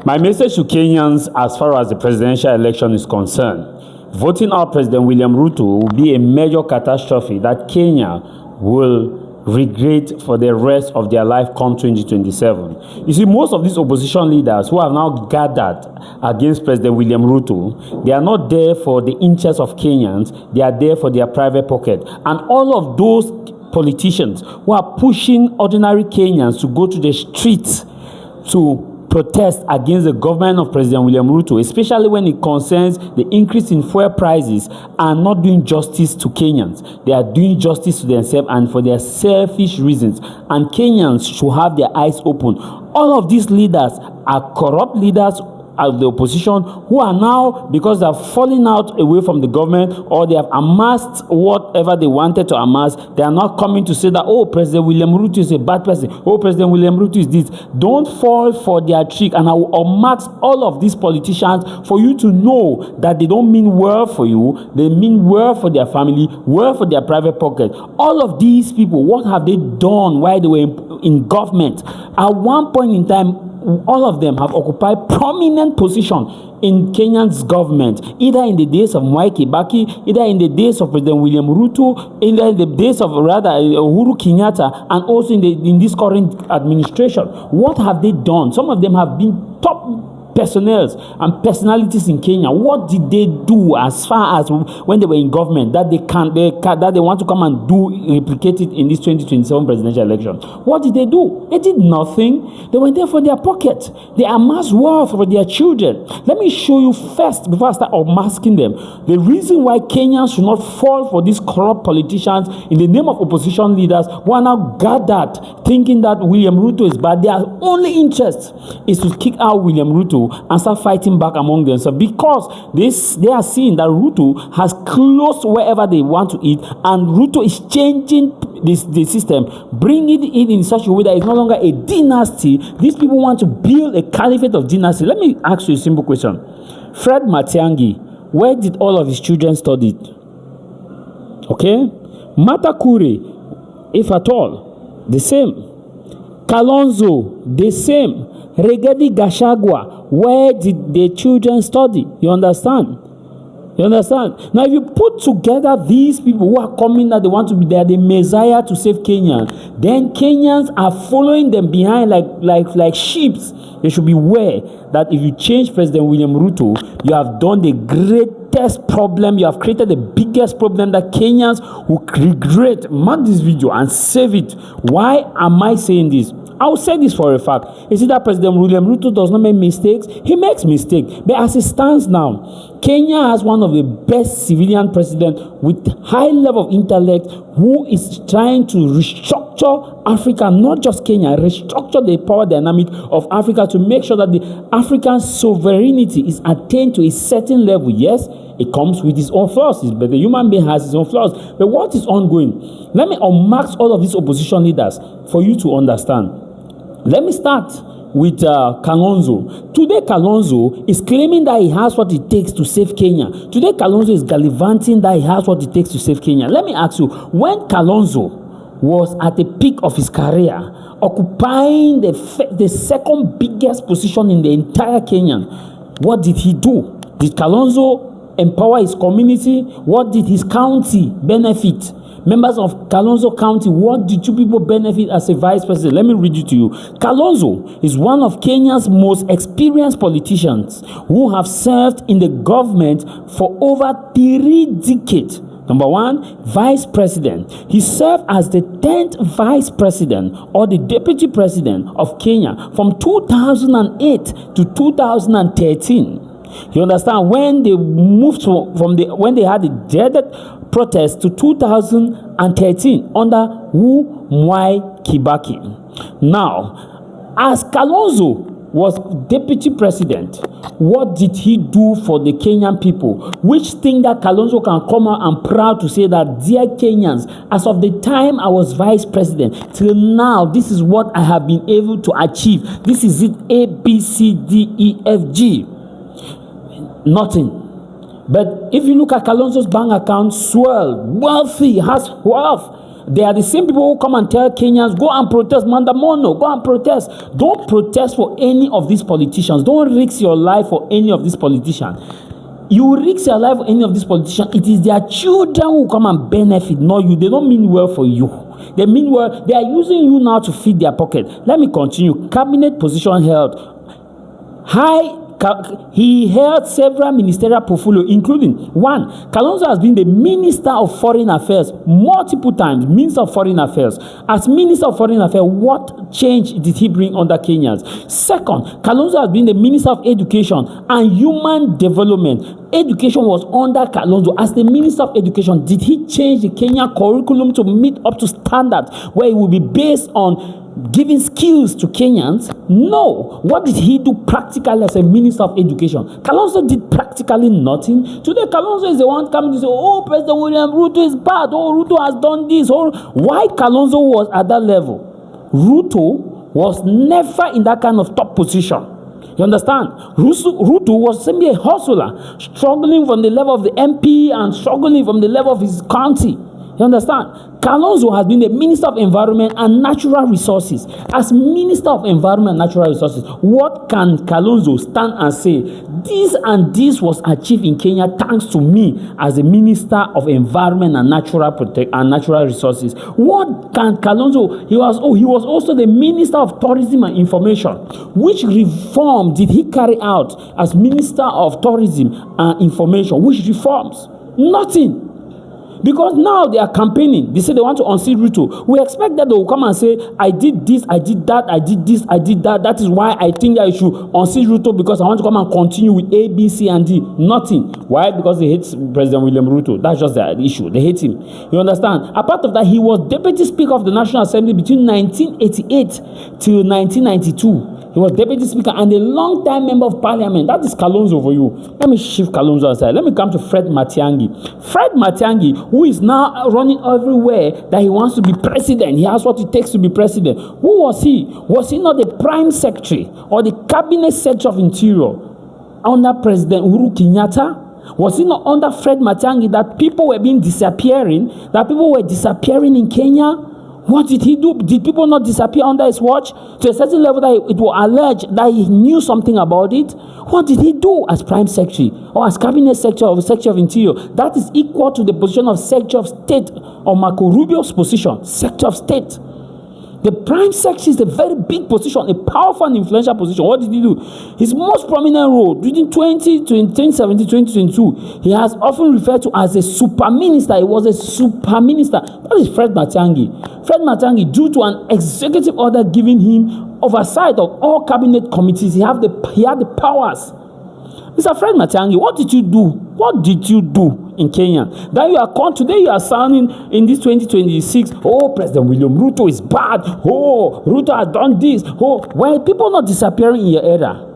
My message to Kenyans as far as the presidential election is concerned: voting out President William Ruto will be a major catastrophe that Kenya will regret for the rest of their life come 2027. You see, most of these opposition leaders who have now gathered against President William Ruto, they are not there for the interests of Kenyans, they are there for their private pocket. And all of those politicians who are pushing ordinary Kenyans to go to the streets to protest against the government of President William Ruto, especially when it concerns the increase in fuel prices, are not doing justice to Kenyans. They are doing justice to themselves and for their selfish reasons. And Kenyans should have their eyes open. All of these leaders are corrupt leaders of the opposition who are now, because they are falling out away from the government, or they have amassed whatever they wanted to amass, they are not coming to say that, oh, President William Ruto is a bad person, oh, President William Ruto is this. Don't fall for their trick, and I will unmask all of these politicians for you to know that they don't mean well for you, they mean well for their family, well for their private pocket. All of these people, what have they done while they were in government? At one point in time, all of them have occupied prominent position in Kenya's government, either in the days of Mwai Kibaki, either in the days of President William Ruto, either in the days of Uhuru Kenyatta, and also in this current administration. What have they done? Some of them have been top personnel and personalities in Kenya. What did they do as far as when they were in government that they want to come and replicate it in this 2027 presidential election? What did they do? They did nothing. They were there for their pocket. They amassed wealth for their children. Let me show you first, before I start unmasking them, the reason why Kenyans should not fall for these corrupt politicians in the name of opposition leaders who are now gathered thinking that William Ruto is bad. Their only interest is to kick out William Ruto and start fighting back among themselves, because they are seeing that Ruto has closed wherever they want to eat, and Ruto is changing the system, bringing it in such a way that it's no longer a dynasty. These people want to build a caliphate of dynasty. Let me ask you a simple question. Fred Matiang'i, where did all of his children study? Okay? Mata Kure, if at all, the same. Kalonzo, the same. Regedi Gachagua, where did the children study? You understand? You understand? Now, if you put together these people who are coming that they want to be there, the Messiah to save Kenya, then Kenyans are following them behind like sheep. They should be aware that if you change President William Ruto, you have done the greatest problem. You have created the biggest problem that Kenyans will regret. Mark this video and save it. Why am I saying this? I will say this for a fact. Is it that President William Ruto does not make mistakes? He makes mistakes. But as it stands now, Kenya has one of the best civilian presidents with high level of intellect, who is trying to restructure Africa, not just Kenya, restructure the power dynamic of Africa to make sure that the African sovereignty is attained to a certain level. Yes, it comes with its own flaws, but the human being has its own flaws. But what is ongoing? Let me unmask all of these opposition leaders for you to understand. Let me start with Kalonzo. Today, Kalonzo is claiming that he has what it takes to save Kenya. Today, Kalonzo is gallivanting that he has what it takes to save Kenya. Let me ask you, when Kalonzo was at the peak of his career, occupying the second biggest position in the entire Kenya, what did he do? Did Kalonzo empower his community? What did his county benefit? Members of Kalonzo County, what did you people benefit as a vice president? Let me read it to you. Kalonzo is one of Kenya's most experienced politicians who have served in the government for over 3 decades. Number one, vice president. He served as the 10th vice president or the deputy president of Kenya from 2008 to 2013. You understand? When they moved when they had the dreaded protest to 2013 under Mwai Kibaki. Now, as Kalonzo was deputy president, what did he do for the Kenyan people? Which thing that Kalonzo can come out and proud to say that, dear Kenyans, as of the time I was vice president till now, this is what I have been able to achieve. This is it, A, B, C, D, E, F, G. Nothing. But if you look at Kalonzo's bank account, swell, wealthy, has wealth. They are the same people who come and tell Kenyans, go and protest, Mandamono, go and protest. Don't protest for any of these politicians. Don't risk your life for any of these politicians. You risk your life for any of these politicians, it is their children who come and benefit, not you. They don't mean well for you. They mean well, they are using you now to feed their pocket. Let me continue. Cabinet position held. He held several ministerial portfolios, including one, Kalonzo has been the Minister of Foreign Affairs multiple times, Minister of Foreign Affairs. As Minister of Foreign Affairs, what change did he bring under Kenyans? Second, Kalonzo has been the Minister of Education and Human Development. Education was under Kalonzo. As the Minister of Education, did he change the Kenyan curriculum to meet up to standards where it will be based on giving skills to Kenyans? No. What did he do practically as a Minister of Education? Kalonzo did practically nothing. Today, Kalonzo is the one coming to say, oh, President William Ruto is bad. Oh, Ruto has done this. Oh, why Kalonzo was at that level? Ruto was never in that kind of top position. You understand? Ruto was simply a hustler, struggling from the level of the MP and struggling from the level of his county. You understand? Kalonzo has been the Minister of Environment and Natural Resources. As Minister of Environment and Natural Resources, what can Kalonzo stand and say? This and this was achieved in Kenya thanks to me as the Minister of Environment and Natural Resources. What can Kalonzo? He was also the Minister of Tourism and Information. Which reform did he carry out as Minister of Tourism and Information? Which reforms? Nothing. Because now they are campaigning. They say they want to unseat Ruto. We expect that they will come and say, I did this, I did that, I did this, I did that. That is why I think I should unseat Ruto, because I want to come and continue with A, B, C, and D. Nothing. Why? Because they hate President William Ruto. That's just the issue. They hate him. You understand? Apart of that, he was Deputy Speaker of the National Assembly between 1988 till 1992. He was Deputy Speaker and a long-time Member of Parliament. That is Kalonzo for you. Let me shift Kalonzo aside. Let me come to Fred Matiang'i. Fred Matiang'i, who is now running everywhere that he wants to be president. He has what it takes to be president. Who was he? Was he not the Prime Secretary or the Cabinet Secretary of Interior under President Uhuru Kenyatta? Was he not under Fred Matiang'i that people were disappearing in Kenya? What did he do? Did people not disappear under his watch to a certain level that it was alleged that he knew something about it? What did he do as Prime Secretary or as Cabinet Secretary or Secretary of Interior? That is equal to the position of Secretary of State or Marco Rubio's position, Secretary of State. The Prime Secretary is a very big position, a powerful and influential position. What did he do? His most prominent role during 2017, 2022, he has often referred to as a super minister. He was a super minister. That is Fred Matiang'i. Fred Matiang'i, due to an executive order giving him oversight of all cabinet committees, he had the powers. Mr. Fred Matiang'i, what did you do? What did you do in Kenya? Today you are sounding in this 2026, oh, President William Ruto is bad. Oh, Ruto has done this. Oh, why are people not disappearing in your era?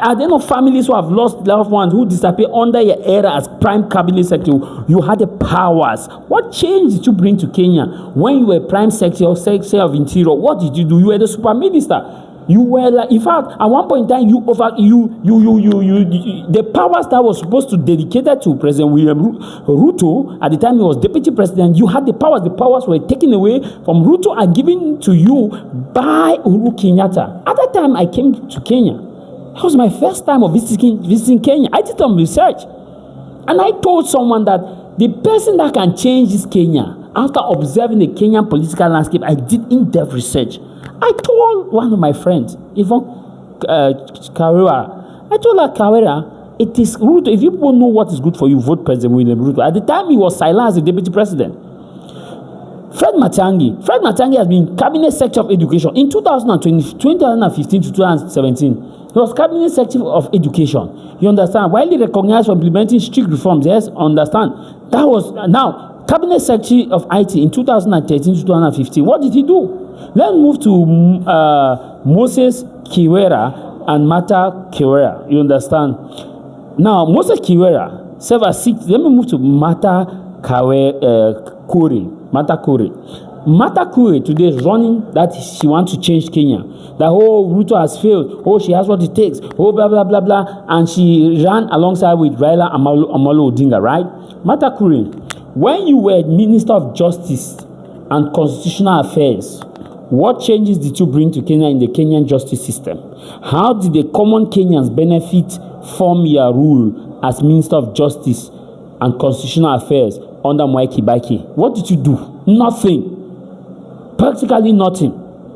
Are there no families who have lost loved ones who disappear under your era as Prime Cabinet Secretary? You had the powers. What change did you bring to Kenya when you were Prime Secretary or Secretary of Interior? What did you do? You were the Super Minister. You were like, in fact, at one point in time, the powers that was supposed to dedicated to President William Ruto at the time he was Deputy President, you had the powers. The powers were taken away from Ruto and given to you by Uhuru Kenyatta. At that time, I came to Kenya. That was my first time of visiting Kenya. I did some research, and I told someone that the person that can change this Kenya, after observing the Kenyan political landscape, I did in-depth research. I told one of my friends, Yvonne Kawera, I told her, Kawera, it is Ruto. If you people know what is good for you, vote President William Ruto. At the time, he was silent as the Deputy President. Fred Matiang'i has been Cabinet Secretary of Education. In 2015 to 2017, he was Cabinet Secretary of Education. You understand? Widely recognized for implementing strict reforms. Yes, understand? That was now Cabinet Secretary of IT in 2013 to 2015. What did he do? Let's move to Moses Kiwera and Martha Kiwera. You understand? Now, Moses Kiwera served as six. Let me move to Martha Kuri. Martha Kuri today is running that she wants to change Kenya. That whole Ruto has failed. Oh, she has what it takes. Oh, blah, blah, blah, blah. And she ran alongside with Raila Amolo Odinga, right? Martha Kuri, when you were Minister of Justice, and Constitutional Affairs. What changes did you bring to Kenya in the Kenyan justice system? How did the common Kenyans benefit from your rule as Minister of Justice and Constitutional Affairs under Mwai Kibaki? What did you do? Nothing. Practically nothing.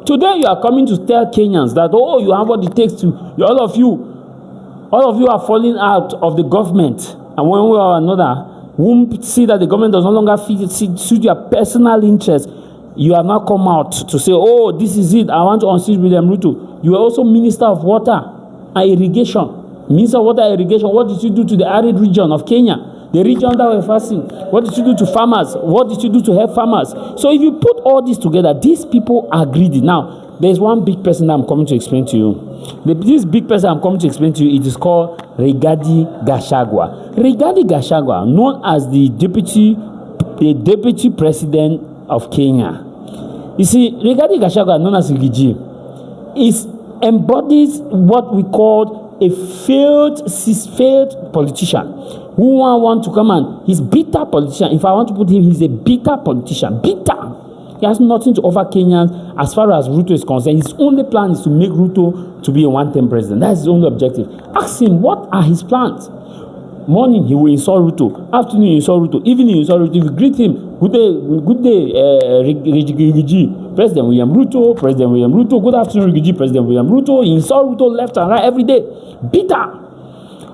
Today you are coming to tell Kenyans that, oh, you have what it takes to, all of you are falling out of the government. And one way or another, won't see that the government does no longer suit your personal interest. You have now come out to say, oh, this is it. I want to unseat William Ruto. You are also Minister of Water and Irrigation. Minister of Water and Irrigation, what did you do to the arid region of Kenya? The region that were fasting. What did you do to farmers? What did you do to help farmers? So if you put all this together, these people are greedy. Now, there's one big person that I'm coming to explain to you. This big person I'm coming to explain to you, it is called Rigathi Gachagua. Rigathi Gachagua, known as the deputy president of Kenya. You see, Rigathi Gachagua, known as Rigiji, embodies what we call a failed politician who want to come and he's bitter politician. If I want to put him, he's a bitter politician. Bitter. He has nothing to offer Kenyans as far as Ruto is concerned. His only plan is to make Ruto to be a one-term president. That's his only objective. Ask him, what are his plans? Morning, he will insult Ruto. Afternoon, he insult Ruto. Evening, he insult Ruto. If you greet him, good day, Rigiji, President William Ruto, President William Ruto. Good afternoon, Rigiji, President William Ruto. He insult Ruto left and right every day. Bitter.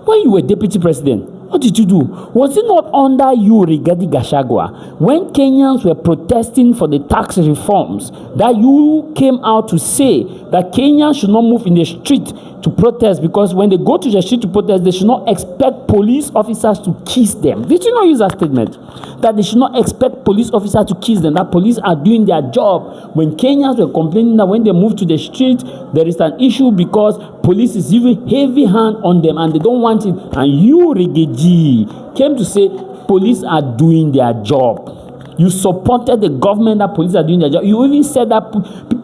When you were deputy president, what did you do? Was it not under you, Rigathi Gachagua, when Kenyans were protesting for the tax reforms, that you came out to say that Kenyans should not move in the street to protest, because when they go to the street to protest, they should not expect police officers to kiss them? Did you not use that statement? That they should not expect police officers to kiss them, that police are doing their job. When Kenyans were complaining that when they move to the street, there is an issue because police is using heavy hand on them and they don't want it. And you, Rigiji, came to say police are doing their job. You supported the government that police are doing their job. You even said that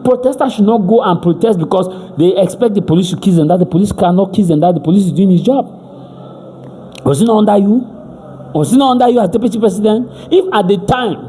protesters should not go and protest because they expect the police to kiss them, that the police cannot kiss them, that the police is doing his job. Was it not under you? Was it not under you as deputy president? If at the time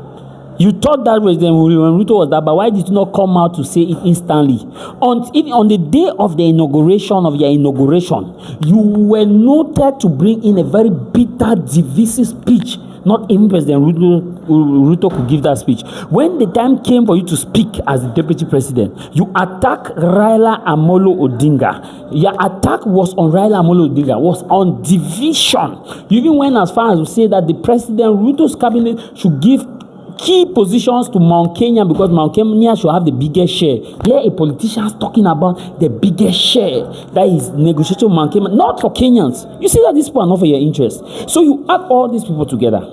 you thought that President William Ruto was that, but why did you not come out to say it instantly? On the day of the inauguration of your inauguration, you were noted to bring in a very bitter, divisive speech. Not even President Ruto could give that speech. When the time came for you to speak as the deputy president, you attacked Raila Amolo Odinga. Your attack was on Raila Amolo Odinga, was on division. You even went as far as to say that the President Ruto's cabinet should give key positions to Mount Kenya because Mount Kenya should have the biggest share. Here a politician is talking about the biggest share that is negotiating with Mount Kenya, not for Kenyans. You see that these people are not for your interest. So you add all these people together.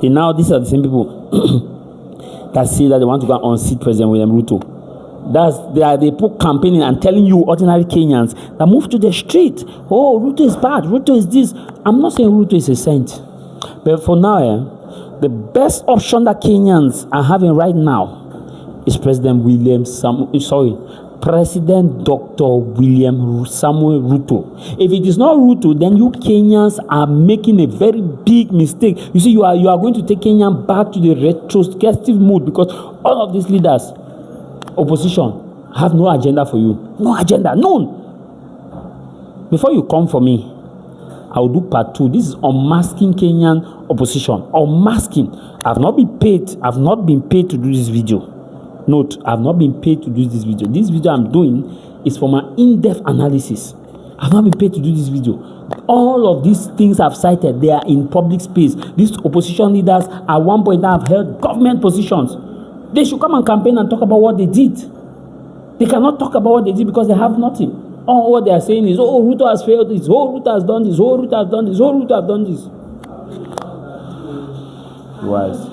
And now these are the same people that say that they want to go and unseat President William Ruto. They are the people campaigning and telling you, ordinary Kenyans, that move to the street. Oh, Ruto is bad. Ruto is this. I'm not saying Ruto is a saint. But for now, the best option that Kenyans are having right now is President Dr. William Samuel Ruto. If it is not Ruto, then you Kenyans are making a very big mistake. You see, you are going to take Kenya back to the retrospective mood because all of these leaders, opposition, have no agenda for you. No agenda, none. Before you come for me, I will do part 2. This is unmasking Kenyan opposition. Unmasking. I've not been paid to do this video. Note, I've not been paid to do this video. This video I'm doing is for my in-depth analysis. I've not been paid to do this video. All of these things I've cited, they are in public space. These opposition leaders at one point have held government positions. They should come and campaign and talk about what they did. They cannot talk about what they did because they have nothing. All what they are saying is, oh, Ruto has failed this, oh, Ruto has done this, oh, Ruto has done this, oh, Ruto has done this. Wise.